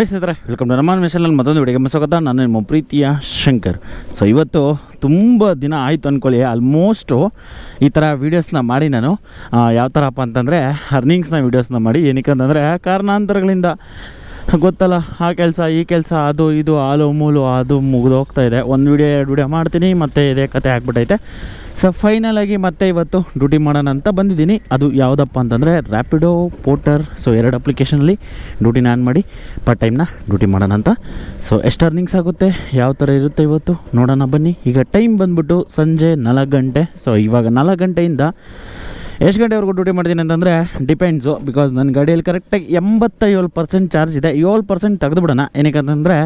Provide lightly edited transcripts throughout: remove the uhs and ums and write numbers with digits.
Hi ಸ್ನೇಹಿತರೆ, welcome to ನಮ್ಮ ಮಿಷನಲ್ಲಿ ಮತ್ತೊಂದು ವಿಡಿಯೋಗೆ ಸ್ವಾಗತ. ನಾನು ನಿಮ್ಮ ಪ್ರೀತಿಯ ಶಂಕರ್. ಸೊ ಇವತ್ತು ತುಂಬ ದಿನ ಆಯಿತು ಅಂದ್ಕೊಳ್ಳಿ, ಆಲ್ಮೋಸ್ಟು ಈ ಥರ ವೀಡಿಯೋಸ್ನ ಮಾಡಿ ನಾನು ಯಾವ ಥರಪ್ಪ ಅಂತಂದರೆ ಅರ್ನಿಂಗ್ಸ್ನ ವೀಡಿಯೋಸ್ನ ಮಾಡಿ. ಏನಕ್ಕೆ ಅಂತಂದರೆ ಕಾರಣಾಂತರಗಳಿಂದ ಗೊತ್ತಲ್ಲ, ಆ ಕೆಲಸ ಈ ಕೆಲಸ ಅದು ಇದು ಆಲು ಮೂಲು ಅದು ಮುಗಿದು ಹೋಗ್ತಾ ಇದೆ. ಒಂದು ವೀಡಿಯೋ 2 ವೀಡಿಯೋ ಮಾಡ್ತೀನಿ, ಮತ್ತು ಇದೇ ಕತೆ ಆಗ್ಬಿಟ್ಟೈತೆ. ಸೊ ಫೈನಲಾಗಿ ಮತ್ತೆ ಇವತ್ತು ಡ್ಯೂಟಿ ಮಾಡೋಣ ಅಂತ ಬಂದಿದ್ದೀನಿ. ಅದು ಯಾವುದಪ್ಪ ಅಂತಂದರೆ ರ್ಯಾಪಿಡೋ ಪೋರ್ಟರ್. ಸೊ 2 ಅಪ್ಲಿಕೇಶನಲ್ಲಿ ಡ್ಯೂಟಿನ ಆನ್ ಮಾಡಿ ಪಾರ್ಟ್ ಟೈಮ್ನ ಡ್ಯೂಟಿ ಮಾಡೋಣ ಅಂತ. ಸೊ ಎಷ್ಟು ಅರ್ನಿಂಗ್ಸ್ ಆಗುತ್ತೆ, ಯಾವ ಥರ ಇರುತ್ತೆ ಇವತ್ತು ನೋಡೋಣ ಬನ್ನಿ. ಈಗ ಟೈಮ್ ಬಂದ್ಬಿಟ್ಟು ಸಂಜೆ 4 ಗಂಟೆ. ಸೊ ಇವಾಗ 4 ಗಂಟೆಯಿಂದ ಎಷ್ಟು ಗಂಟೆವರೆಗೂ ಡ್ಯೂಟಿ ಮಾಡ್ತೀನಿ ಅಂತಂದರೆ ಡಿಪೆಂಡ್ಸು. ಬಿಕಾಸ್ ನನ್ನ ಗಾಡಿಯಲ್ಲಿ ಕರೆಕ್ಟಾಗಿ 87% ಚಾರ್ಜ್ ಇದೆ. 7% ತೆಗೆದುಬಿಡೋಣ. ಏನಕ್ಕಂತಂದರೆ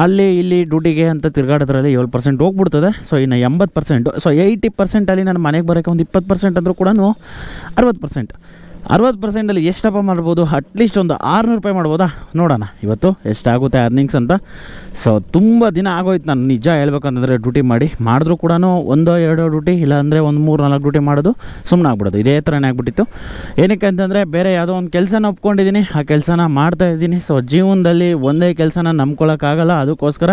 ಅಲ್ಲಿ ಇಲ್ಲಿ ಡ್ಯೂಟಿಗೆ ಅಂತ ತಿರುಗಾಡೋದ್ರಲ್ಲಿ 7% ಹೋಗ್ಬಿಡ್ತದೆ. ಸೊ ಇನ್ನು 80%. ಸೊ 80%ಅಲ್ಲಿ ನಾನು ಮನೆಗೆ ಬರೋಕ್ಕೆ ಒಂದು 20% ಅಂದರೂ ಕೂಡ 60%ಅಲ್ಲಿ ಎಷ್ಟಪ್ಪ ಮಾಡ್ಬೋದು? ಅಟ್ಲೀಸ್ಟ್ ಒಂದು 600 ರೂಪಾಯಿ ಮಾಡ್ಬೋದಾ? ನೋಡೋಣ ಇವತ್ತು ಎಷ್ಟಾಗುತ್ತೆ ಅರ್ನಿಂಗ್ಸ್ ಅಂತ. ಸೊ ತುಂಬ ದಿನ ಆಗೋಯ್ತು ನಾನು ನಿಜ ಹೇಳ್ಬೇಕಂತಂದರೆ ಡ್ಯೂಟಿ ಮಾಡಿದ್ರೂ ಕೂಡ 1-2 ಡ್ಯೂಟಿ, ಇಲ್ಲಾಂದರೆ ಒಂದು 3-4 ಡ್ಯೂಟಿ ಮಾಡೋದು ಸುಮ್ಮನೆ ಆಗ್ಬಿಡೋದು. ಇದೇ ಥರನೇ ಆಗ್ಬಿಟ್ಟಿತ್ತು. ಏನಕ್ಕೆ ಅಂತಂದರೆ ಬೇರೆ ಯಾವುದೋ ಒಂದು ಕೆಲಸನ ಒಪ್ಕೊಂಡಿದ್ದೀನಿ, ಆ ಕೆಲಸನ ಮಾಡ್ತಾಯಿದ್ದೀನಿ. ಸೊ ಜೀವನದಲ್ಲಿ ಒಂದೇ ಕೆಲಸನ ನಂಬ್ಕೊಳ್ಳೋಕ್ಕಾಗಲ್ಲ. ಅದಕ್ಕೋಸ್ಕರ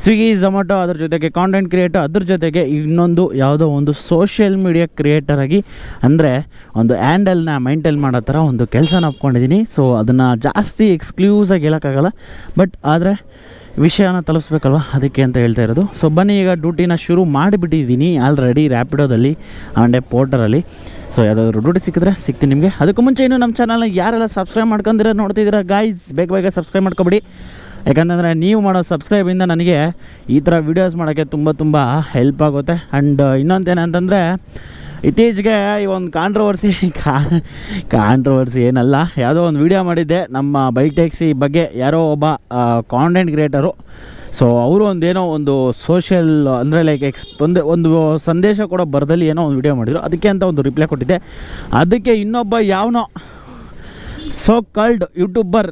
ಸ್ವಿಗ್ಗಿ, ಝೊಮ್ಯಾಟೊ, ಅದ್ರ ಜೊತೆಗೆ ಕಾಂಟೆಂಟ್ ಕ್ರಿಯೇಟರ್, ಅದ್ರ ಜೊತೆಗೆ ಇನ್ನೊಂದು ಯಾವುದೋ ಒಂದು ಸೋಷಿಯಲ್ ಮೀಡಿಯಾ ಕ್ರಿಯೇಟರಾಗಿ, ಅಂದರೆ ಒಂದು ಹ್ಯಾಂಡಲ್ನ ಮೈಂಟೈನ್ ಮಾಡೋ ಥರ ಒಂದು ಕೆಲಸನ ಒಪ್ಕೊಂಡಿದ್ದೀನಿ. ಸೊ ಅದನ್ನು ಜಾಸ್ತಿ ಎಕ್ಸ್ಕ್ಲೂಸಾಗಿ ಹೇಳೋಕ್ಕಾಗಲ್ಲ, ಬಟ್ ಆದರೆ ವಿಷಯನ ತಲುಪಿಸ್ಬೇಕಲ್ವ, ಅದಕ್ಕೆ ಅಂತ ಹೇಳ್ತಾ ಇರೋದು. ಸೊ ಬನ್ನಿ, ಈಗ ಡ್ಯೂಟಿನ ಶುರು ಮಾಡಿಬಿಟ್ಟಿದ್ದೀನಿ ಆಲ್ರೆಡಿ ರ್ಯಾಪಿಡೋದಲ್ಲಿ ಆಂಡೆ ಪೋರ್ಟರಲ್ಲಿ. ಸೊ ಯಾವುದಾದ್ರು ಡ್ಯೂಟಿ ಸಿಕ್ಕಿದ್ರೆ ಸಿಗ್ತೀನಿ ನಿಮಗೆ. ಅದಕ್ಕೂ ಮುಂಚೆ ಇನ್ನೂ ನಮ್ಮ ಚಾನಲ್ನ ಯಾರೆಲ್ಲ ಸಬ್ಸ್ಕ್ರೈಬ್ ಮಾಡ್ಕೊಂಡಿರೋ ನೋಡ್ತಿದ್ದೀರಾ ಗಾಯ್ಸ್, ಬೇಗ ಸಬ್ಸ್ಕ್ರೈಬ್ ಮಾಡ್ಕೊಬಿಡಿ. ಯಾಕಂತಂದರೆ ನೀವು ಮಾಡೋ ಸಬ್ಸ್ಕ್ರೈಬಿಂದ ನನಗೆ ಈ ಥರ ವೀಡಿಯೋಸ್ ಮಾಡೋಕ್ಕೆ ತುಂಬ ಹೆಲ್ಪ್ ಆಗುತ್ತೆ. ಆ್ಯಂಡ್ ಇನ್ನೊಂದೇನಂತಂದರೆ ಇತ್ತೀಚೆಗೆ ಈ ಒಂದು ಕಾಂಟ್ರವರ್ಸಿ ಏನಲ್ಲ, ಯಾವುದೋ ಒಂದು ವೀಡಿಯೋ ಮಾಡಿದ್ದೆ ನಮ್ಮ ಬೈಕ್ ಟ್ಯಾಕ್ಸಿ ಬಗ್ಗೆ. ಯಾರೋ ಒಬ್ಬ ಕಾಂಟೆಂಟ್ ಕ್ರಿಯೇಟರು, ಸೊ ಅವರು ಒಂದೇನೋ ಒಂದು ಸೋಷಿಯಲ್ ಅಂದರೆ ಲೈಕ್ ಒಂದು ಸಂದೇಶ ಕೊಡೋ ಬರದಲ್ಲಿ ಏನೋ ಒಂದು ವೀಡಿಯೋ ಮಾಡಿದರು. ಅದಕ್ಕೆ ಅಂತ ಒಂದು ರಿಪ್ಲೈ ಕೊಟ್ಟಿದ್ದೆ. ಅದಕ್ಕೆ ಇನ್ನೊಬ್ಬ ಯಾವನೋ ಸೋ ಕಾಲ್ಡ್ ಯೂಟ್ಯೂಬರ್,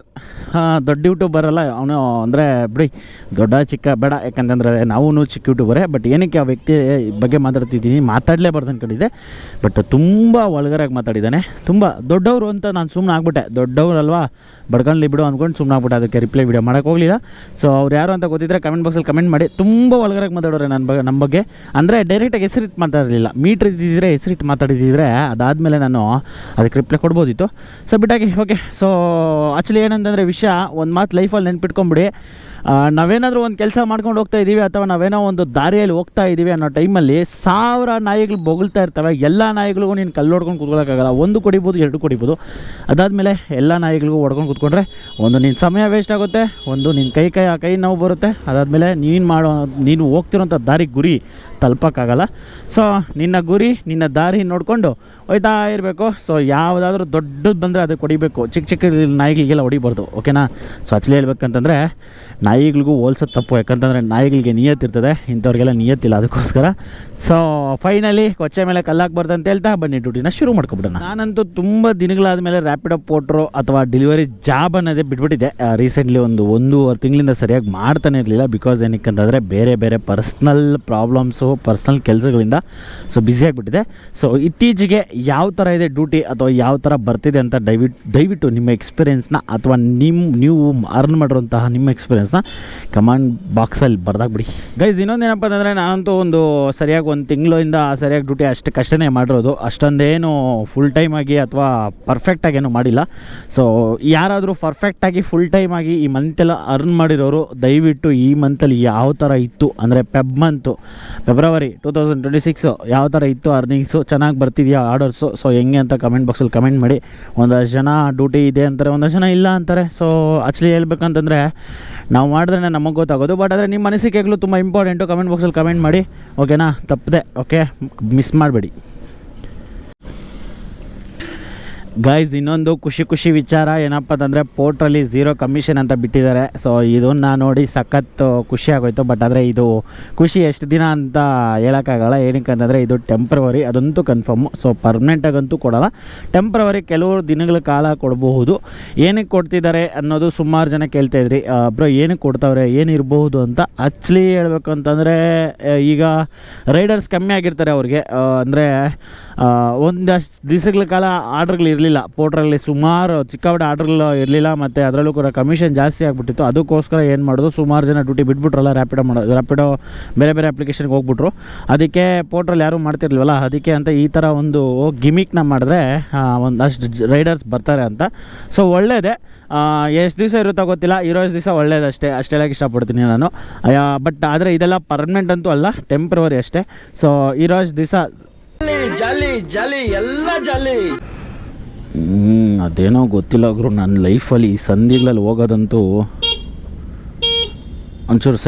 ದೊಡ್ಡ ಯೂಟ್ಯೂಬರ್ ಅಲ್ಲ ಅವನು, ಅಂದರೆ ಬಿಡಿ ದೊಡ್ಡ ಚಿಕ್ಕ ಬೇಡ, ಯಾಕಂತಂದರೆ ನಾವು ಚಿಕ್ಕ ಯೂಟ್ಯೂಬರೇ. ಬಟ್ ಏನಕ್ಕೆ ಆ ವ್ಯಕ್ತಿ ಬಗ್ಗೆ ಮಾತಾಡಲೇಬಾರ್ದು ಅಂದ್ಕೊಂಡಿದ್ದೆ. ಬಟ್ ತುಂಬ ಒಳಗರಾಗಿ ಮಾತಾಡಿದ್ದಾನೆ. ತುಂಬ ದೊಡ್ಡವರು ಅಂತ ನಾನು ಸುಮ್ಮನೆ ಆಗ್ಬಿಟ್ಟೆ. ದೊಡ್ಡವರಲ್ವಾ, ಬಡ್ಕೊಳ್ಳಿ ಬಿಡು ಅಂದ್ಕೊಂಡು ಸುಮ್ಮನೆ ಆಗ್ಬಿಟ್ಟೆ. ಅದಕ್ಕೆ ರಿಪ್ಲೈ ವೀಡಿಯೋ ಮಾಡೋಕ್ಕೆ ಹೋಗಲಿಲ್ಲ. ಸೊ ಅವ್ರು ಯಾರು ಅಂತ ಗೊತ್ತಿದ್ದರೆ ಕಮೆಂಟ್ ಬಾಕ್ಸಲ್ಲಿ ಕಮೆಂಟ್ ಮಾಡಿ. ತುಂಬ ಒಳಗರಾಗಿ ಮಾತಾಡೋರೆ ನಮ್ಮ ಬಗ್ಗೆ. ಅಂದರೆ ಡೈರೆಕ್ಟಾಗಿ ಹೆಸರಿಟ್ಟು ಮಾತಾಡಲಿಲ್ಲ, ಮೀಟ್ರ್ ಇದ್ದಿದ್ದರೆ ಹೆಸರಿಟ್ಟು ಮಾತಾಡಿದ್ದಿದ್ರೆ ಅದಾದಮೇಲೆ ನಾನು ಅದಕ್ಕೆ ರಿಪ್ಲೈ ಕೊಡ್ಬೋದಿತ್ತು. ಸೊ ಬಿಟ್ಟಾಗಿ ಓಕೆ. ಸೊ ಆ್ಯಕ್ಚುಲಿ ಏನಂತಂದರೆ ವಿಷಯ ಒಂದು ಮಾತು ಲೈಫಲ್ಲಿ ನೆನ್ಪಿಟ್ಕೊಂಬಿಡಿ. ನಾವೇನಾದರೂ ಒಂದು ಕೆಲಸ ಮಾಡ್ಕೊಂಡು ಹೋಗ್ತಾ ಇದ್ದೀವಿ, ಅಥವಾ ನಾವೇನೋ ಒಂದು ದಾರಿಯಲ್ಲಿ ಹೋಗ್ತಾ ಇದ್ದೀವಿ ಅನ್ನೋ ಟೈಮಲ್ಲಿ 1000 ನಾಯಿಗಳು ಬೊಗಳ್ತಾ ಇರ್ತವೆ. ಎಲ್ಲ ನಾಯಿಗಳಿಗೂ ನೀನು ಕಲ್ಲು ಹೊಡ್ಕೊಂಡು ಕೂತ್ಕೊಳ್ಳೋಕ್ಕಾಗಲ್ಲ. 1 ಕೊಡಿಬೋದು, 2 ಕೊಡಿಬೋದು. ಅದಾದಮೇಲೆ ಎಲ್ಲ ನಾಯಿಗಳಿಗೂ ಹೊಡ್ಕೊಂಡು ಕೂತ್ಕೊಂಡ್ರೆ ಒಂದು ನಿನ್ನ ಸಮಯ ವೇಸ್ಟ್ ಆಗುತ್ತೆ, ಒಂದು ನಿನ್ನ ಕೈ ನೋವು ಬರುತ್ತೆ. ಅದಾದಮೇಲೆ ನೀನು ಹೋಗ್ತಿರೋಂಥ ದಾರಿ ಗುರಿ ತಲುಪೋಕ್ಕಾಗಲ್ಲ. ಸೊ ನಿನ್ನ ಗುರಿ, ನಿನ್ನ ದಾರಿ ನೋಡಿಕೊಂಡು ಹೋಯ್ತಾ ಇರಬೇಕು. ಸೊ ಯಾವುದಾದ್ರೂ ದೊಡ್ಡದು ಬಂದರೆ ಅದಕ್ಕೆ ಹೊಡಿಬೇಕು, ಚಿಕ್ಕ ನಾಯಿಗಳಿಗೆಲ್ಲ ಹೊಡಿಬಾರ್ದು, ಓಕೆನಾ? ಸೊ ಆ್ಯಕ್ಚುಲಿ ಹೇಳ್ಬೇಕಂತಂದರೆ ನಾಯಿಗಳಿಗೂ ಹೋಲ್ಸೋದು ತಪ್ಪು. ಯಾಕಂತಂದರೆ ನಾಯಿಗಳಿಗೆ ನಿಯತ್ತಿರ್ತದೆ, ಇಂಥವ್ರಿಗೆಲ್ಲ ನಿಯತ್ತಿಲ್ಲ. ಅದಕ್ಕೋಸ್ಕರ ಸೊ ಫೈನಲಿ ಕೊಚ್ಚೆ ಮೇಲೆ ಕಲ್ಲಾಕ್ಬಾರ್ದು ಅಂತ ಹೇಳ್ತಾ ಬನ್ನಿ ಡ್ಯೂಟಿನ ಶುರು ಮಾಡ್ಕೊಬಿಡೋಣ. ನಾನಂತೂ ತುಂಬ ದಿನಗಳಾದ ಮೇಲೆ ರ್ಯಾಪಿಡೋ ಪೋರ್ಟ್ರು ಅಥವಾ ಡೆಲಿವರಿ ಜಾಬ್ ಅನ್ನೋದೇ ಬಿಟ್ಬಿಟ್ಟಿದ್ದೆ. ರೀಸೆಂಟ್ಲಿ 1-1.5 ತಿಂಗಳಿಂದ ಸರಿಯಾಗಿ ಮಾಡ್ತಾನೆ ಇರಲಿಲ್ಲ. ಬಿಕಾಸ್ ಏನಕ್ಕಂತಂದರೆ ಬೇರೆ ಪರ್ಸ್ನಲ್ ಪ್ರಾಬ್ಲಮ್ಸು, ಪರ್ಸ್ನಲ್ ಕೆಲಸಗಳಿಂದ ಸೊ ಬ್ಯುಸಿಯಾಗಿಬಿಟ್ಟಿದೆ. ಸೊ ಇತ್ತೀಚೆಗೆ ಯಾವ ಥರ ಇದೆ ಡ್ಯೂಟಿ ಅಥವಾ ಯಾವ ಥರ ಬರ್ತಿದೆ ಅಂತ ದಯವಿಟ್ಟು ನಿಮ್ಮ ಎಕ್ಸ್ಪೀರಿಯೆನ್ಸ್ನ, ಅಥವಾ ನೀವು ಅರ್ನ್ ಮಾಡಿರೋಂತಹ ನಿಮ್ಮ ಎಕ್ಸ್ಪೀರಿಯೆನ್ಸ್ನ ಕಮೆಂಟ್ ಬಾಕ್ಸಲ್ಲಿ ಬರ್ದಾಕ್ಬಿಡಿ ಗೈಸ್. ಇನ್ನೊಂದೇನಪ್ಪ ಅಂತಂದರೆ ನಾನಂತೂ ಸರಿಯಾಗಿ 1 ತಿಂಗಳಿಂದ ಸರಿಯಾಗಿ ಡ್ಯೂಟಿ ಅಷ್ಟೇ ಮಾಡಿರೋದು. ಅಷ್ಟೊಂದೇನು ಫುಲ್ ಟೈಮ್ ಆಗಿ ಅಥವಾ ಪರ್ಫೆಕ್ಟಾಗೇನು ಮಾಡಿಲ್ಲ. ಸೊ ಯಾರಾದರೂ ಪರ್ಫೆಕ್ಟಾಗಿ ಫುಲ್ ಟೈಮ್ ಆಗಿ ಈ ಮಂತೆಲ್ಲ ಅರ್ನ್ ಮಾಡಿರೋರು ದಯವಿಟ್ಟು ಈ ಮಂತಲ್ಲಿ ಯಾವ ಥರ ಇತ್ತು ಅಂದರೆ ಫೆಬ್ರವರಿ 2026 ಯಾವ ಥರ ಇತ್ತು ಅರ್ನಿಂಗ್ಸು, ಚೆನ್ನಾಗಿ ಬರ್ತಿದೆಯಾ ಆರ್ಡರ್ಸು, ಸೊ ಹೆಂಗೆ ಅಂತ ಕಮೆಂಟ್ ಬಾಕ್ಸಲ್ಲಿ ಕಮೆಂಟ್ ಮಾಡಿ. ಒಂದಷ್ಟು ಜನ ಡ್ಯೂಟಿ ಇದೆ ಅಂತಾರೆ, ಒಂದಷ್ಟು ಜನ ಇಲ್ಲ ಅಂತಾರೆ. ಸೊ ಆ್ಯಕ್ಚುಲಿ ಹೇಳ್ಬೇಕಂತಂದರೆ ನಾವು ಮಾಡಿದ್ರೆ ನಮಗೆ ಗೊತ್ತಾಗೋದು. ಬಟ್ ಆದರೆ ನಿಮ್ಮ ಅನಿಸಿಕೆಗಳು ತುಂಬ ಇಂಪಾರ್ಟೆಂಟು. ಕಮೆಂಟ್ ಬಾಕ್ಸಲ್ಲಿ ಕಮೆಂಟ್ ಮಾಡಿ, ಓಕೆನಾ? ತಪ್ಪದೆ, ಓಕೆ, ಮಿಸ್ ಮಾಡಬೇಡಿ ಗೈಸ್. ಇನ್ನೊಂದು ಖುಷಿ ವಿಚಾರ ಏನಪ್ಪ ಅಂತಂದರೆ ಪೋರ್ಟ್ರಲ್ಲಿ 0 ಕಮಿಷನ್ ಅಂತ ಬಿಟ್ಟಿದ್ದಾರೆ. ಸೊ ಇದನ್ನು ನೋಡಿ ಸಖತ್ ಖುಷಿ ಆಗೋಯ್ತು. ಬಟ್ ಆದರೆ ಇದು ಖುಷಿ ಎಷ್ಟು ದಿನ ಅಂತ ಹೇಳೋಕ್ಕಾಗಲ್ಲ. ಏನಕ್ಕೆ ಅಂತಂದರೆ ಇದು ಟೆಂಪ್ರವರಿ, ಅದಂತೂ ಕನ್ಫರ್ಮು. ಸೊ ಪರ್ಮನೆಂಟಾಗಂತೂ ಕೊಡೋಲ್ಲ, ಟೆಂಪ್ರವರಿ ಕೆಲವರು ದಿನಗಳ ಕಾಲ ಕೊಡಬಹುದು. ಏನಕ್ಕೆ ಕೊಡ್ತಿದ್ದಾರೆ ಅನ್ನೋದು ಸುಮಾರು ಜನ ಕೇಳ್ತಾಯಿದ್ರಿ, ಬ್ರೋ ಏನಕ್ಕೆ ಕೊಡ್ತಾವ್ರೆ, ಏನಿರಬಹುದು ಅಂತ. ಆ್ಯಕ್ಚುಲಿ ಹೇಳ್ಬೇಕು ಅಂತಂದರೆ ಈಗ ರೈಡರ್ಸ್ ಕಮ್ಮಿ ಆಗಿರ್ತಾರೆ ಅವ್ರಿಗೆ. ಅಂದರೆ ಒಂದಷ್ಟು ದಿವಸಗಳ ಕಾಲ ಆರ್ಡ್ರ್ಗಳಿರಲಿಲ್ಲ ಇರಲಿಲ್ಲ. ಪೋರ್ಟ್ರಲ್ಲಿ ಸುಮಾರು ಚಿಕ್ಕಪಟ್ಟೆ ಆರ್ಡ್ರ್ಗಳು ಇರಲಿಲ್ಲ, ಮತ್ತು ಅದರಲ್ಲೂ ಕೂಡ ಕಮಿಷನ್ ಜಾಸ್ತಿ ಆಗಿಬಿಟ್ಟಿತ್ತು. ಅದಕ್ಕೋಸ್ಕರ ಏನು ಮಾಡೋದು, ಸುಮಾರು ಜನ ಡ್ಯೂಟಿ ಬಿಟ್ಬಿಟ್ರಲ್ಲ, ರ್ಯಾಪಿಡೋ ಬೇರೆ ಬೇರೆ ಅಪ್ಲಿಕೇಶನ್ಗೆ ಹೋಗ್ಬಿಟ್ರು. ಅದಕ್ಕೆ ಪೋರ್ಟ್ರಲ್ಲಿ ಯಾರೂ ಮಾಡ್ತಿರ್ಲಿಲ್ವಲ್ಲ, ಅದಕ್ಕೆ ಅಂತ ಈ ಥರ ಒಂದು ಗಿಮಿಕ್ನ ಮಾಡಿದ್ರೆ ಒಂದಷ್ಟು ರೈಡರ್ಸ್ ಬರ್ತಾರೆ ಅಂತ. ಸೊ ಒಳ್ಳೆಯದೇ. ಎಷ್ಟು ದಿವಸ ಇರುತ್ತೋ ಗೊತ್ತಿಲ್ಲ, ಇರೋಷ್ಟು ದಿವಸ ಒಳ್ಳೇದಷ್ಟೇ, ಅಷ್ಟೆಲ್ಲ ಇಷ್ಟಪಡ್ತೀನಿ ನಾನು. ಬಟ್ ಆದರೆ ಇದೆಲ್ಲ ಪರ್ಮನೆಂಟ್ ಅಂತೂ ಅಲ್ಲ, ಟೆಂಪ್ರವರಿ ಅಷ್ಟೇ. ಸೊ ಇರೋಷ್ಟು ದಿವಸ ಜಾಲಿ ಜಾಲಿ ಎಲ್ಲ ಜಾಲಿ. ಅದೇನೋ ಗೊತ್ತಿಲ್ಲ ಗುರು, ನನ್ನ ಲೈಫಲ್ಲಿ ಈ ಸಂಧಿಗಳಲ್ಲಿ ಹೋಗೋದಂತೂ ಒಂಚೂರು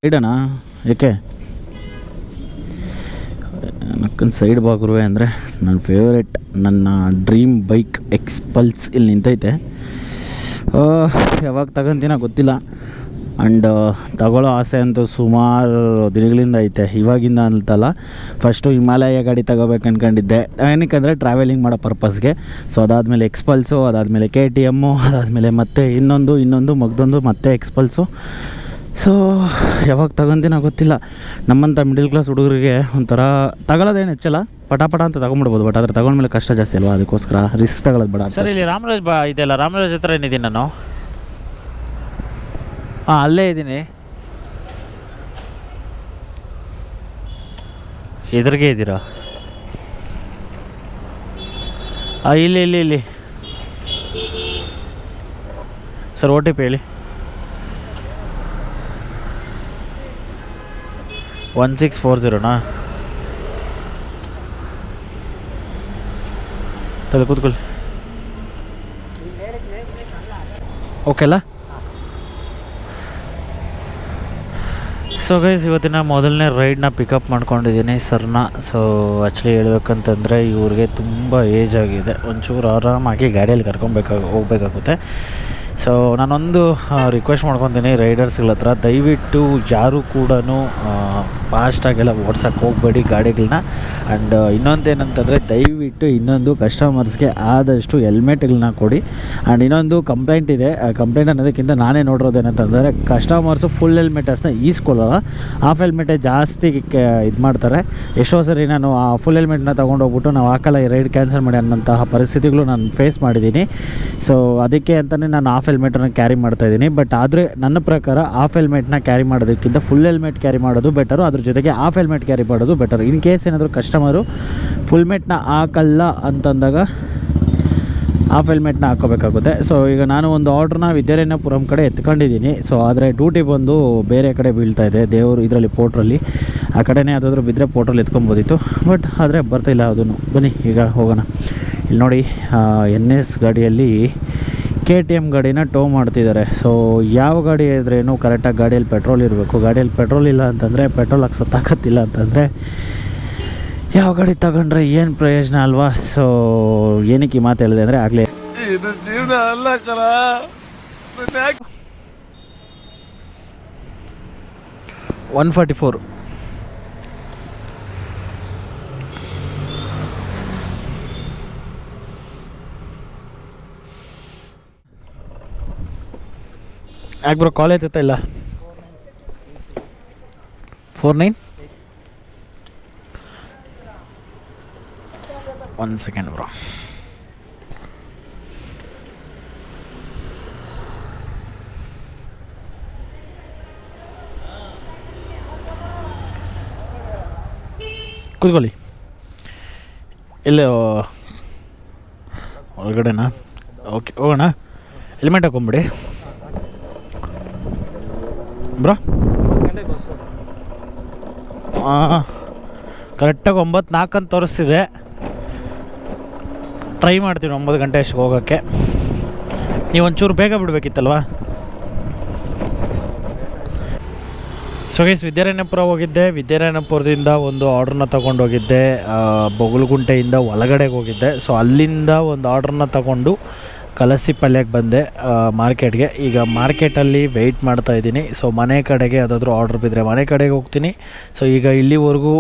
ಸೈಡನಾ, ಏಕೆ ನಕ್ಕನ್ ಸೈಡ್ ಬಾಗುರುವೆ ಅಂದರೆ ನನ್ನ ಫೇವ್ರೆಟ್, ನನ್ನ ಡ್ರೀಮ್ ಬೈಕ್ ಎಕ್ಸ್ಪಲ್ಸ್ ಇಲ್ಲಿ ನಿಂತೈತೆ. ಯಾವಾಗ ತಗೊಂತೀನ ಗೊತ್ತಿಲ್ಲ. ಆ್ಯಂಡ್ ತಗೊಳ್ಳೋ ಆಸೆ ಅಂತೂ ಸುಮಾರು ದಿನಗಳಿಂದ ಐತೆ, ಇವಾಗಿಂದ ಅಂತಲ್ಲ. ಫಸ್ಟು ಹಿಮಾಲಯ ಗಾಡಿ ತಗೋಬೇಕು ಅಂದ್ಕೊಂಡಿದ್ದೆ, ಏನಕ್ಕಂದರೆ ಟ್ರಾವೆಲಿಂಗ್ ಮಾಡೋ ಪರ್ಪಸ್ಗೆ. ಸೊ ಅದಾದಮೇಲೆ ಎಕ್ಸ್ಪಲ್ಸು, ಅದಾದಮೇಲೆ KTM, ಅದಾದಮೇಲೆ ಮತ್ತೆ ಇನ್ನೊಂದು ಮಗ್ದೊಂದು ಮತ್ತೆ ಎಕ್ಸ್ಪಲ್ಸು. ಸೊ ಯಾವಾಗ ತಗೊಂತೀನೋ ಗೊತ್ತಿಲ್ಲ. ನಮ್ಮಂಥ ಮಿಡಲ್ ಕ್ಲಾಸ್ ಹುಡುಗರಿಗೆ ಒಂಥರ ತಗೊಳ್ಳೋದೇನು ಹೆಚ್ಚಲ್ಲ, ಪಟ ಅಂತ ತೊಗೊಂಡ್ಬಿಡ್ಬೋದು. ಬಟ್ ಆದರೆ ತಗೊಂಡ್ಮೇಲೆ ಕಷ್ಟ ಜಾಸ್ತಿ ಅಲ್ವಾ, ಅದಕ್ಕೋಸ್ಕರ ರಿಸ್ಕ್ ತಗೊಳ್ಳೋದು ಬೇಡ. ಸರ್ ಇಲ್ಲಿ ರಾಮರಾಜ್ ಇದೆಯಲ್ಲ, ರಾಮರಾಜ್ ಹತ್ರ ಏನಿದ್ದೀನಿ ನಾನು. ಅಲ್ಲೇ ಇದ್ದೀನಿ, ಎದುರಿಗೆ ಇದ್ದೀರಾ? ಇಲ್ಲಿ ಸರ್ OTP ಹೇಳಿ. 1640ನಾ? ತಲೆ ಕೂತ್ಕೊಳ್ಳಿ. ಓಕೆಲ್ಲ. ಸೊ ಗೈಸ್, ಇವತ್ತಿನ ಮೊದಲನೇ ರೈಡ್ನ ಪಿಕಪ್ ಮಾಡ್ಕೊಂಡಿದ್ದೀನಿ ಸರ್ನ. ಸೊ ಆ್ಯಕ್ಚುಲಿ ಹೇಳ್ಬೇಕಂತಂದರೆ ಇವ್ರಿಗೆ ತುಂಬ ಏಜ್ ಆಗಿದೆ, ಒಂಚೂರು ಆರಾಮಾಗಿ ಗಾಡಿಯಲ್ಲಿ ಹೋಗ್ಬೇಕಾಗುತ್ತೆ. ಸೊ ನಾನೊಂದು ರಿಕ್ವೆಸ್ಟ್ ಮಾಡ್ಕೊತೀನಿ ರೈಡರ್ಸ್ಗಳ ಹತ್ರ, ದಯವಿಟ್ಟು ಯಾರೂ ಕೂಡ ಫಾಸ್ಟಾಗೆಲ್ಲ ಓಡ್ಸೋಕ್ಕೆ ಹೋಗಬೇಡಿ ಗಾಡಿಗಳನ್ನ. ಆ್ಯಂಡ್ ಇನ್ನೊಂದೇನಂತಂದರೆ ದಯವಿಟ್ಟು ಕಸ್ಟಮರ್ಸ್ಗೆ ಆದಷ್ಟು ಹೆಲ್ಮೆಟ್ಗಳನ್ನ ಕೊಡಿ. ಆ್ಯಂಡ್ ಇನ್ನೊಂದು ಕಂಪ್ಲೇಂಟ್ ಇದೆ. ಕಂಪ್ಲೇಂಟ್ ಅನ್ನೋದಕ್ಕಿಂತ ನಾನೇ ನೋಡಿರೋದೇನಂತಂದರೆ ಕಸ್ಟಮರ್ಸು ಫುಲ್ ಹೆಲ್ಮೆಟಸ್ನ ಈಸ್ಕೊಳ್ಳೋಲ್ಲ, ಹಾಫ್ ಹೆಲ್ಮೆಟೇ ಜಾಸ್ತಿ ಇದು ಮಾಡ್ತಾರೆ. ಎಷ್ಟೋ ಸರಿ ನಾನು ಆ ಫುಲ್ ಹೆಲ್ಮೆಟ್ನ ತೊಗೊಂಡೋಗ್ಬಿಟ್ಟು ನಾವು ಹಾಕಲ್ಲ, ಈ ರೈಡ್ ಕ್ಯಾನ್ಸಲ್ ಮಾಡಿ ಅನ್ನೋಂತಹ ಪರಿಸ್ಥಿತಿಗಳು ನಾನು ಫೇಸ್ ಮಾಡಿದ್ದೀನಿ. ಸೊ ಅದಕ್ಕೆ ಅಂತಲೇ ನಾನು ಹಾಫ್ ಹೆಲ್ಮೆಟನ್ನು ಕ್ಯಾರಿ ಮಾಡ್ತಾಯಿದ್ದೀನಿ. ಬಟ್ ಆದರೆ ನನ್ನ ಪ್ರಕಾರ ಹಾಫ್ ಹೆಲ್ಮೆಟ್ನ ಕ್ಯಾರಿ ಮಾಡೋದಕ್ಕಿಂತ ಫುಲ್ ಹೆಲ್ಮೆಟ್ ಕ್ಯಾರಿ ಮಾಡೋದು ಬೆಟರು, ಅದ್ರ ಜೊತೆಗೆ ಹಾಫ್ ಹೆಲ್ಮೆಟ್ ಕ್ಯಾರಿ ಮಾಡೋದು ಬೆಟರು. ಇನ್ ಕೇಸ್ ಏನಾದರೂ ಕಸ್ಟಮರು ಫುಲ್ ಹೆಲ್ಮೆಟ್ನ ಹಾಕಲ್ಲ ಅಂತಂದಾಗ ಹಾಫ್ ಹೆಲ್ಮೆಟ್ನ ಹಾಕೋಬೇಕಾಗುತ್ತೆ. ಸೊ ಈಗ ನಾನು ಒಂದು ಆರ್ಡ್ರನ್ನ ವಿದ್ಯಾರಣ್ಯಪುರಂ ಕಡೆ ಎತ್ಕೊಂಡಿದ್ದೀನಿ. ಸೊ ಆದರೆ ಡ್ಯೂಟಿ ಬಂದು ಬೇರೆ ಕಡೆ ಬೀಳ್ತಾ ಇದೆ, ದೇವರು ಇದರಲ್ಲಿ ಪೋರ್ಟ್ರಲ್ಲಿ. ಆ ಕಡೆನೇ ಯಾವುದಾದ್ರೂ ಬಿದ್ದರೆ ಪೋರ್ಟ್ರಲ್ಲಿ ಎತ್ಕೊಬೋದಿತ್ತು, ಬಟ್ ಆದರೆ ಬರ್ತಾಯಿಲ್ಲ ಅದನ್ನು. ಬನ್ನಿ ಈಗ ಹೋಗೋಣ. ಇಲ್ಲಿ ನೋಡಿ, NS ಗಾಡಿಯಲ್ಲಿ KTM ಗಾಡಿನ ಟೋ ಮಾಡ್ತಿದ್ದಾರೆ. ಸೊ ಯಾವ ಗಾಡಿ ಇದ್ರೇನು ಕರೆಕ್ಟಾಗಿ ಗಾಡಿಯಲ್ಲಿ ಪೆಟ್ರೋಲ್ ಇರಬೇಕು. ಗಾಡಿಯಲ್ಲಿ ಪೆಟ್ರೋಲ್ ಇಲ್ಲ ಅಂತಂದರೆ, ಪೆಟ್ರೋಲ್ ಹಾಕ್ಸೋ ತಾಕತ್ತಿಲ್ಲ ಅಂತಂದರೆ ಯಾವ ಗಾಡಿ ತಗೊಂಡ್ರೆ ಏನು ಪ್ರಯೋಜನ ಅಲ್ವಾ. ಸೊ ಏನಕ್ಕೆ ಈ ಮಾತು ಹೇಳಿದೆ ಅಂದರೆ ಆಗಲೇ ಇದು ಜೀವನ ಅಲ್ಲ ಕಣ. 144 ಯಾಕೆ ಬ್ರೋ ಕಾಲ್ ಐತೈತ ಇಲ್ಲ? 49 1 ಸೆಕೆಂಡ್ ಬ್ರೋ. ಕೂತ್ಕೊಳ್ಳಿ. ಇಲ್ಲೇ ಒಳಗಡೆನಾ? ಓಕೆ, ಹೋಗೋಣ. ಹೆಲ್ಮೆಟ್ ಹಾಕೊಂಬಿಡಿ ಬ್ರೋ. ಕರೆಕ್ಟಾಗಿ 9:04 ಅಂತ ತೋರಿಸ್ತಿದೆ. ಟ್ರೈ ಮಾಡ್ತೀನಿ 9 ಗಂಟೆ ಅಷ್ಟಕ್ಕೆ ಹೋಗೋಕ್ಕೆ. ನೀವು ಒಂಚೂರು ಬೇಗ ಬಿಡಬೇಕಿತ್ತಲ್ವಾ? ಸೊ ಗೈಸ್, ವಿದ್ಯಾರಣ್ಯಪುರ ಹೋಗಿದ್ದೆ. ವಿದ್ಯಾರಣ್ಯಪುರದಿಂದ ಒಂದು ಆರ್ಡ್ರನ್ನ ತೊಗೊಂಡೋಗಿದ್ದೆ, ಬೊಗಲಗುಂಟೆಯಿಂದ ಒಳಗಡೆಗೆ ಹೋಗಿದ್ದೆ. ಸೊ ಅಲ್ಲಿಂದ ಒಂದು ಆರ್ಡ್ರನ್ನ ತಗೊಂಡು ಕಲಸಿಪಲ್ಯಕ್ಕೆ ಬಂದೆ ಮಾರ್ಕೆಟ್ಗೆ. ಈಗ ಮಾರ್ಕೆಟಲ್ಲಿ ವೆಯ್ಟ್ ಮಾಡ್ತಾಯಿದ್ದೀನಿ. ಸೊ ಮನೆ ಕಡೆಗೆ ಯಾವುದಾದ್ರೂ ಆರ್ಡ್ರ್ ಬಿದ್ದರೆ ಮನೆ ಕಡೆಗೆ ಹೋಗ್ತೀನಿ. ಸೊ ಈಗ ಇಲ್ಲಿವರೆಗೂ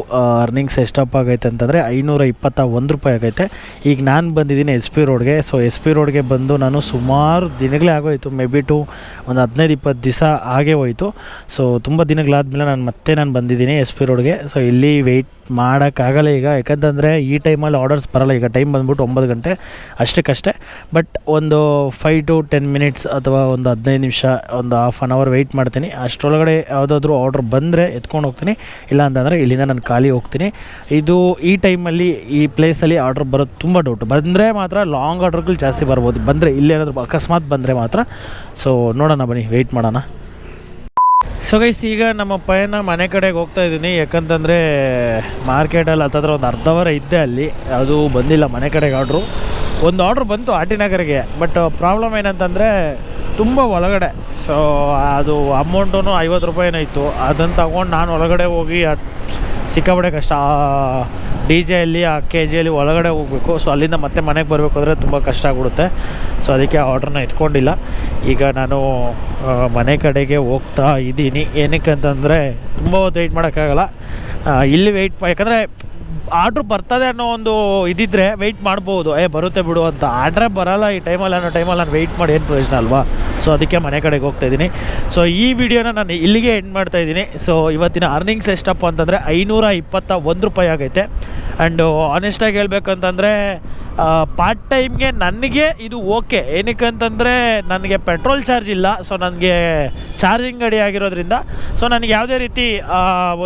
ಅರ್ನಿಂಗ್ಸ್ ಎಷ್ಟಪ್ಪ ಆಗೈತೆ ಅಂತಂದರೆ 521 ರೂಪಾಯಿ ಆಗೈತೆ. ಈಗ ನಾನು ಬಂದಿದ್ದೀನಿ SP ರೋಡ್ಗೆ. ಸೊ SP ರೋಡ್ಗೆ ಬಂದು ನಾನು ಸುಮಾರು ದಿನಗಳೇ ಆಗೋಯಿತು, ಮೇ ಬಿ ಒಂದು 15-20 ದಿವಸ ಆಗೇ ಹೋಯಿತು. ಸೊ ತುಂಬ ದಿನಗಳಾದಮೇಲೆ ನಾನು ಬಂದಿದ್ದೀನಿ SP ರೋಡ್ಗೆ. ಸೊ ಇಲ್ಲಿ ವೆಯ್ಟ್ ಮಾಡೋಕ್ಕಾಗಲ್ಲ ಈಗ, ಯಾಕಂತಂದರೆ ಈ ಟೈಮಲ್ಲಿ ಆರ್ಡರ್ಸ್ ಬರೋಲ್ಲ. ಈಗ ಟೈಮ್ ಬಂದ್ಬಿಟ್ಟು 9 ಗಂಟೆ ಅಷ್ಟಕ್ಕಷ್ಟೇ. ಬಟ್ ಒಂದು 5 to 10 ಮಿನಿಟ್ಸ್ ಅಥವಾ ಒಂದು 15 ನಿಮಿಷ, ಒಂದು ಹಾಫ್ ಆನ್ ಅವರ್ ವೆಯ್ಟ್ ಮಾಡ್ತೀನಿ. ಅಷ್ಟರೊಳಗಡೆ ಯಾವುದಾದ್ರೂ ಆರ್ಡ್ರ್ ಬಂದರೆ ಎತ್ಕೊಂಡು ಹೋಗ್ತೀನಿ, ಇಲ್ಲ ಅಂತಂದರೆ ಇಲ್ಲಿಂದ ನಾನು ಖಾಲಿ ಹೋಗ್ತೀನಿ. ಇದು ಈ ಟೈಮಲ್ಲಿ ಈ ಪ್ಲೇಸಲ್ಲಿ ಆರ್ಡ್ರ್ ಬರೋದು ತುಂಬ ಡೌಟ್. ಬಂದರೆ ಮಾತ್ರ ಲಾಂಗ್ ಆರ್ಡ್ರ್ಗಳು ಜಾಸ್ತಿ ಬರ್ಬೋದು, ಬಂದರೆ ಇಲ್ಲೇನಾದರೂ ಅಕಸ್ಮಾತ್ ಬಂದರೆ ಮಾತ್ರ. ಸೊ ನೋಡೋಣ, ಬನ್ನಿ ವೆಯ್ಟ್ ಮಾಡೋಣ. ಸೊ ಗೈಸ್, ಈಗ ನಮ್ಮ ಪಯಣ ಮನೆ ಕಡೆಗೆ ಹೋಗ್ತಾ ಇದ್ದೀನಿ. ಯಾಕಂತಂದರೆ ಮಾರ್ಕೆಟಲ್ಲಿ ಹತ್ತತ್ರ ಒಂದು ಅರ್ಧ ಅವರ್ ಇದ್ದೆ ಅಲ್ಲಿ, ಅದು ಬಂದಿಲ್ಲ ಮನೆ ಕಡೆಗೆ ಆರ್ಡ್ರು. ಒಂದು ಆರ್ಡ್ರ್ ಬಂತು ಆಟಿನಗರ್ಗೆ, ಬಟ್ ಪ್ರಾಬ್ಲಮ್ ಏನಂತಂದರೆ ತುಂಬ ಒಳಗಡೆ. ಸೊ ಅದು ಅಮೌಂಟು 50 ರೂಪಾಯಿನೋ ಇತ್ತು. ಅದನ್ನು ತಗೊಂಡು ನಾನು ಒಳಗಡೆ ಹೋಗಿ ಸಿಕ್ಕಾಪಟ್ಟೆ ಕಷ್ಟ. ಡಿ ಜೆಯಲ್ಲಿ ಆ ಕೆ ಜಿಯಲ್ಲಿ ಒಳಗಡೆ ಹೋಗಬೇಕು. ಸೊ ಅಲ್ಲಿಂದ ಮತ್ತೆ ಮನೆಗೆ ಬರಬೇಕು ಅಂದರೆ ತುಂಬ ಕಷ್ಟ ಆಗ್ಬಿಡುತ್ತೆ. ಸೊ ಅದಕ್ಕೆ ಆರ್ಡ್ರನ್ನ ಇಟ್ಕೊಂಡಿಲ್ಲ. ಈಗ ನಾನು ಮನೆ ಕಡೆಗೆ ಹೋಗ್ತಾ ಇದ್ದೀನಿ. ಏನಕ್ಕೆ ಅಂತಂದರೆ ತುಂಬ ಹೊತ್ತು ವೆಯ್ಟ್ ಮಾಡೋಕ್ಕಾಗಲ್ಲ. ಇಲ್ಲಿ ವೆಯ್ಟ್ ಯಾಕಂದರೆ ಆರ್ಡ್ರ್ ಬರ್ತದೆ ಅನ್ನೋ ಒಂದು ಇದ್ದಿದ್ದರೆ ವೆಯ್ಟ್ ಮಾಡ್ಬೋದು, ಬರುತ್ತೆ ಬಿಡು ಅಂತ. ಆರ್ಡ್ರೇ ಬರೋಲ್ಲ ಈ ಟೈಮಲ್ಲಿ ಅನ್ನೋ ಟೈಮಲ್ಲಿ ನಾನು ವೆಯ್ಟ್ ಮಾಡಿ ಏನು ಪ್ರಯೋಜನ ಅಲ್ವಾ. ಸೊ ಅದಕ್ಕೆ ಮನೆ ಕಡೆಗೆ ಹೋಗ್ತಾಯಿದ್ದೀನಿ. ಸೊ ಈ ವಿಡಿಯೋನ ನಾನು ಇಲ್ಲಿಗೆ ಎಂಡ್ ಮಾಡ್ತಾಯಿದ್ದೀನಿ. ಸೊ ಇವತ್ತಿನ ಅರ್ನಿಂಗ್ಸ್ ಎಷ್ಟಪ್ಪ ಅಂತಂದರೆ 521 ರೂಪಾಯಿ ಆಗೈತೆ. ಆ್ಯಂಡು ಆನೆಸ್ಟಾಗಿ ಹೇಳ್ಬೇಕಂತಂದರೆ ಪಾರ್ಟ್ ಟೈಮ್ಗೆ ನನಗೆ ಇದು ಓಕೆ. ಏನಕ್ಕೆ ಅಂತಂದರೆ ನನಗೆ ಪೆಟ್ರೋಲ್ ಚಾರ್ಜ್ ಇಲ್ಲ. ಸೊ ನನಗೆ ಚಾರ್ಜಿಂಗ್ ಗಾಡಿ ಆಗಿರೋದ್ರಿಂದ ಸೊ ನನಗೆ ಯಾವುದೇ ರೀತಿ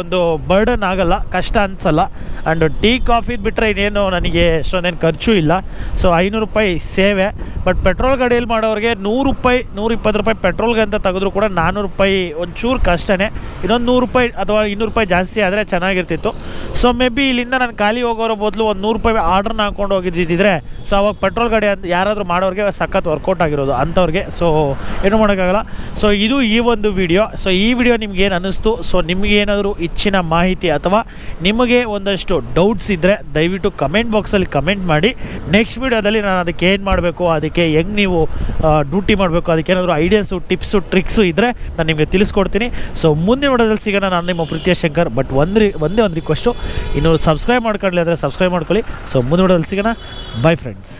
ಒಂದು ಬರ್ಡನ್ ಆಗೋಲ್ಲ, ಕಷ್ಟ ಅನಿಸಲ್ಲ. ಆ್ಯಂಡ್ ಟೀ ಕಾಫಿದು ಬಿಟ್ಟರೆ ಇನ್ನೇನು ನನಗೆ ಎಷ್ಟೊಂದೇನು ಖರ್ಚು ಇಲ್ಲ. ಸೊ 500 ರೂಪಾಯಿ ಸೇವೆ. ಬಟ್ ಪೆಟ್ರೋಲ್ ಗಾಡಿಯಲ್ಲಿ ಮಾಡೋರಿಗೆ 100 ರೂಪಾಯಿ 120 ರೂಪಾಯಿ ಪೆಟ್ರೋಲ್ಗೆ ಅಂತ ತೆಗೆದ್ರು ಕೂಡ 400 ರೂಪಾಯಿ ಒಂಚೂರು ಕಷ್ಟನೇ. ಇನ್ನೊಂದು 100 ರೂಪಾಯಿ ಅಥವಾ 200 ರೂಪಾಯಿ ಜಾಸ್ತಿ ಆದರೆ ಚೆನ್ನಾಗಿರ್ತಿತ್ತು. ಸೊ ಮೇ ಬಿ ಇಲ್ಲಿಂದ ನಾನು ಖಾಲಿ ಹೋಗೋರೋ ಬದಲು ಒಂದು 100 ರೂಪಾಯಿ ಆರ್ಡ್ರನ್ನ ಹಾಕ್ಕೊಂಡು ಹೋಗಿದ್ದಿದ್ರೆ ಸೊ ಅವಾಗ ಪೆಟ್ರೋಲ್ ಗಾಡಿ ಅಂತ ಯಾರಾದರೂ ಮಾಡೋರಿಗೆ ಸಖತ್ ವರ್ಕೌಟ್ ಆಗಿರೋದು ಅಂಥವ್ರಿಗೆ. ಸೊ ಏನೂ ಮಾಡೋಕ್ಕಾಗಲ್ಲ. ಸೊ ಇದು ಈ ಒಂದು ವಿಡಿಯೋ. ಸೊ ಈ ವಿಡಿಯೋ ನಿಮ್ಗೇನು ಅನ್ನಿಸ್ತು? ಸೊ ನಿಮಗೇನಾದರೂ ಹೆಚ್ಚಿನ ಮಾಹಿತಿ ಅಥವಾ ನಿಮಗೆ ಒಂದಷ್ಟು ಡೌಟ್ಸ್ ಇದ್ದರೆ ದಯವಿಟ್ಟು ಕಮೆಂಟ್ ಬಾಕ್ಸಲ್ಲಿ ಕಮೆಂಟ್ ಮಾಡಿ. ನೆಕ್ಸ್ಟ್ ವಿಡಿಯೋದಲ್ಲಿ ನಾನು ಅದಕ್ಕೆ ಏನು ಮಾಡಬೇಕು, ಅದಕ್ಕೆ ಹೆಂಗೆ ನೀವು ಡ್ಯೂಟಿ ಮಾಡಬೇಕು, ಅದಕ್ಕೇನಾದರೂ ಐಡಿಯಾಸು, ಟಿಪ್ಸು, ಟ್ರಿಕ್ಸು ಇದ್ದರೆ ನಾನು ನಿಮಗೆ ತಿಳಿಸ್ಕೊಡ್ತೀನಿ. ಸೊ ಮುಂದಿನ ವಿಡಿಯೋದಲ್ಲಿ ಸಿಗೋಣ. ನಾನು ನಿಮ್ಮ ಪ್ರೀತಿಯ ಶಂಕರ್. ಬಟ್ ಒಂದೇ ಒಂದು ರಿಕ್ವೆಸ್ಟು, ಇನ್ನೂ ಸಬ್ಸ್ಕ್ರೈಬ್ ಮಾಡ್ಕೊಳ್ಳಿ ಅಂದರೆ ಸಬ್ಸ್ಕ್ರೈಬ್ ಮಾಡ್ಕೊಳ್ಳಿ. ಸೊ ಮುಂದಿನ ವಿಡಿಯೋದಲ್ಲಿ ಸಿಗೋಣ. By friends.